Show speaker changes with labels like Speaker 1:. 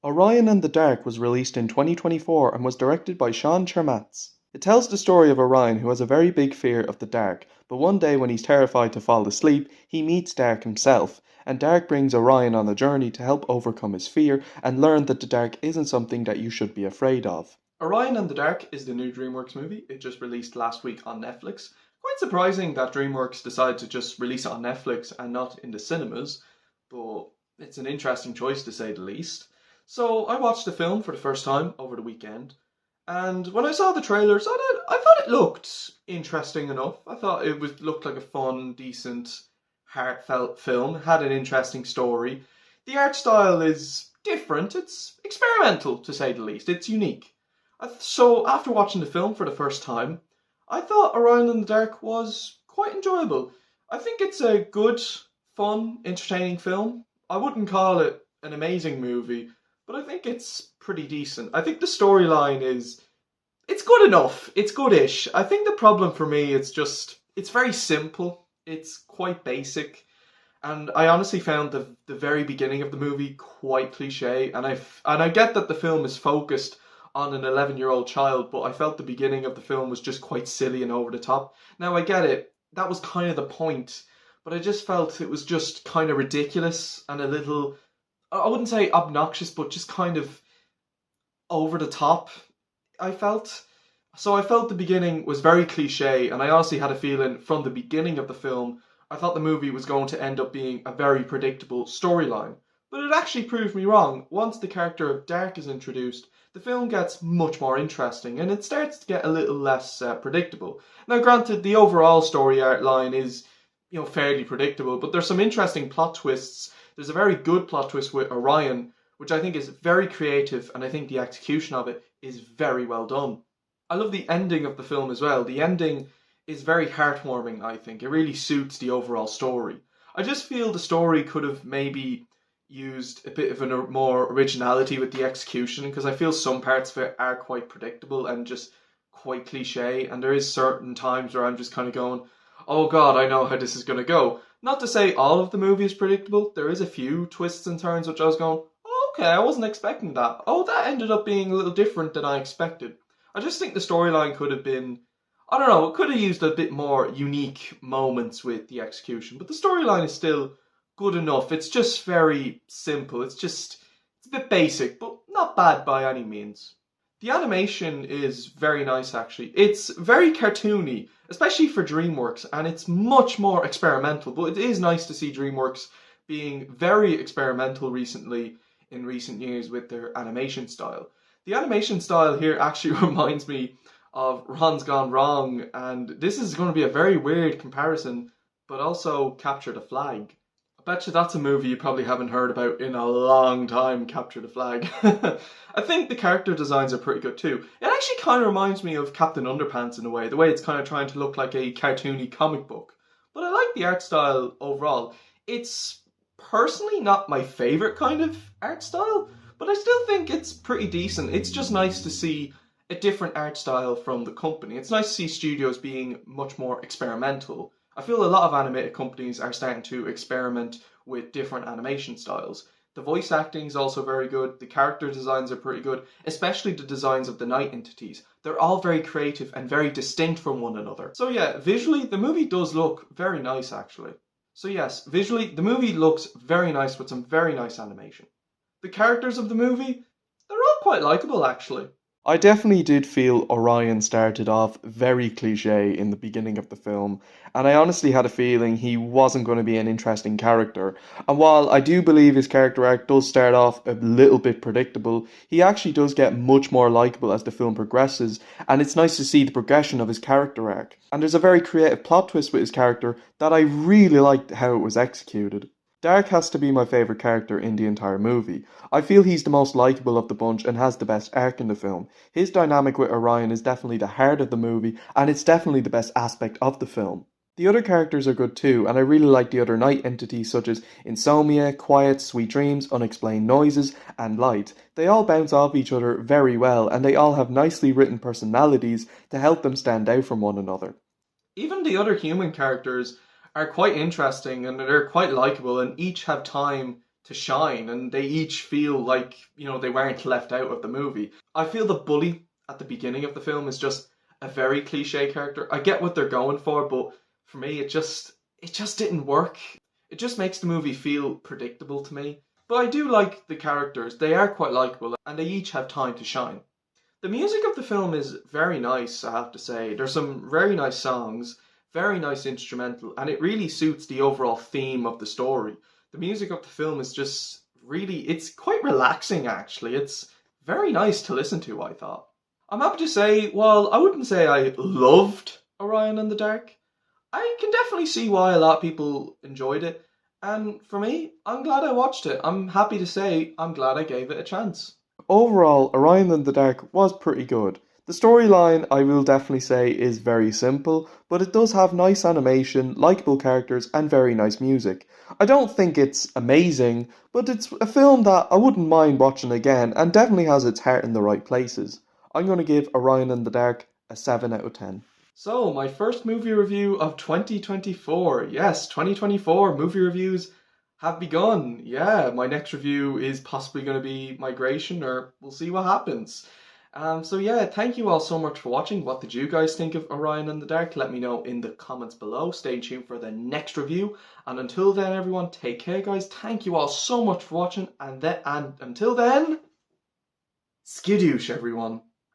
Speaker 1: Orion and the Dark was released in 2024 and was directed by Sean Chermatz. It tells the story of Orion, who has a very big fear of the dark, but one day when he's terrified to fall asleep, he meets Dark himself, and Dark brings Orion on a journey to help overcome his fear and learn that the dark isn't something that you should be afraid of. Orion and the Dark is the new DreamWorks movie. It just released last week on Netflix. Quite surprising that DreamWorks decided to just release it on Netflix and not in the cinemas, but it's an interesting choice to say the least. So I watched the film for the first time over the weekend, and when I saw the trailers, I thought it looked interesting enough. I thought it looked like a fun, decent, heartfelt film. It had an interesting story. The art style is different. It's experimental, to say the least. It's unique. So after watching the film for the first time, I thought Orion in the Dark was quite enjoyable. I think it's a good, fun, entertaining film. I wouldn't call it an amazing movie, but I think it's pretty decent. I think the storyline it's good enough. It's goodish. I think the problem for me is just, it's very simple. It's quite basic. And I honestly found the very beginning of the movie quite cliche. And I get that the film is focused on an 11-year-old child, but I felt the beginning of the film was just quite silly and over the top. Now I get it. That was kind of the point. But I just felt it was just kind of ridiculous and a little, I wouldn't say obnoxious, but just kind of over the top, I felt. So I felt the beginning was very cliche, and I honestly had a feeling from the beginning of the film, I thought the movie was going to end up being a very predictable storyline. But it actually proved me wrong. Once the character of Dark is introduced, the film gets much more interesting, and it starts to get a little less predictable. Now granted, the overall story outline is, fairly predictable, but there's some interesting plot twists. There's a very good plot twist with Orion, which I think is very creative, and I think the execution of it is very well done. I love the ending of the film as well. The ending is very heartwarming, I think. It really suits the overall story. I just feel the story could have maybe used a bit of a more originality with the execution, because I feel some parts of it are quite predictable and just quite cliche, and there is certain times where I'm just kind of going, oh god, I know how this is going to go. Not to say all of the movie is predictable. There is a few twists and turns which I was going, oh, okay, I wasn't expecting that. Oh, that ended up being a little different than I expected. I just think the storyline could have been, I don't know, it could have used a bit more unique moments with the execution. But the storyline is still good enough. It's just very simple. It's a bit basic, but not bad by any means. The animation is very nice, actually. It's very cartoony, especially for DreamWorks, and it's much more experimental. But it is nice to see DreamWorks being very experimental in recent years with their animation style. The animation style here actually reminds me of Ron's Gone Wrong, and this is going to be a very weird comparison, but also Capture the Flag. I bet you that's a movie you probably haven't heard about in a long time, Capture the Flag. I think the character designs are pretty good too. It actually kind of reminds me of Captain Underpants in a way, the way it's kind of trying to look like a cartoony comic book. But I like the art style overall. It's personally not my favourite kind of art style, but I still think it's pretty decent. It's just nice to see a different art style from the company. It's nice to see studios being much more experimental. I feel a lot of animated companies are starting to experiment with different animation styles. The voice acting is also very good. The character designs are pretty good, especially the designs of the night entities. They're all very creative and very distinct from one another. So yeah, visually, the movie does look very nice, actually. So yes, visually, the movie looks very nice with some very nice animation. The characters of the movie, they're all quite likable, actually. I definitely did feel Orion started off very cliche in the beginning of the film, and I honestly had a feeling he wasn't going to be an interesting character. And while I do believe his character arc does start off a little bit predictable, he actually does get much more likable as the film progresses, and it's nice to see the progression of his character arc. And there's a very creative plot twist with his character that I really liked how it was executed. Dark has to be my favourite character in the entire movie. I feel he's the most likeable of the bunch and has the best arc in the film. His dynamic with Orion is definitely the heart of the movie, and it's definitely the best aspect of the film. The other characters are good too, and I really like the other night entities such as Insomnia, Quiet, Sweet Dreams, Unexplained Noises, and Light. They all bounce off each other very well, and they all have nicely written personalities to help them stand out from one another. Even the other human characters are quite interesting and they're quite likable, and each have time to shine, and they each feel like, they weren't left out of the movie. I feel the bully at the beginning of the film is just a very cliche character. I get what they're going for, but for me it just didn't work. It just makes the movie feel predictable to me. But I do like the characters. They are quite likable and they each have time to shine. The music of the film is very nice, I have to say. There's some very nice songs, very nice instrumental, and it really suits the overall theme of the story. The music of the film is just really, it's quite relaxing actually. It's very nice to listen to, I thought. I'm happy to say, while I wouldn't say I loved Orion in the Dark, I can definitely see why a lot of people enjoyed it. And for me, I'm glad I watched it. I'm happy to say I'm glad I gave it a chance. Overall, Orion in the Dark was pretty good. The storyline, I will definitely say, is very simple, but it does have nice animation, likable characters, and very nice music. I don't think it's amazing, but it's a film that I wouldn't mind watching again, and definitely has its heart in the right places. I'm going to give Orion in the Dark a 7 out of 10. So, my first movie review of 2024. Yes, 2024 movie reviews have begun. Yeah, my next review is possibly going to be Migration, or we'll see what happens. So yeah, thank you all so much for watching. What did you guys think of Orion in the Dark? Let me know in the comments below. Stay tuned for the next review. And until then, everyone, take care, guys. Thank you all so much for watching. And until then, skidoosh, everyone.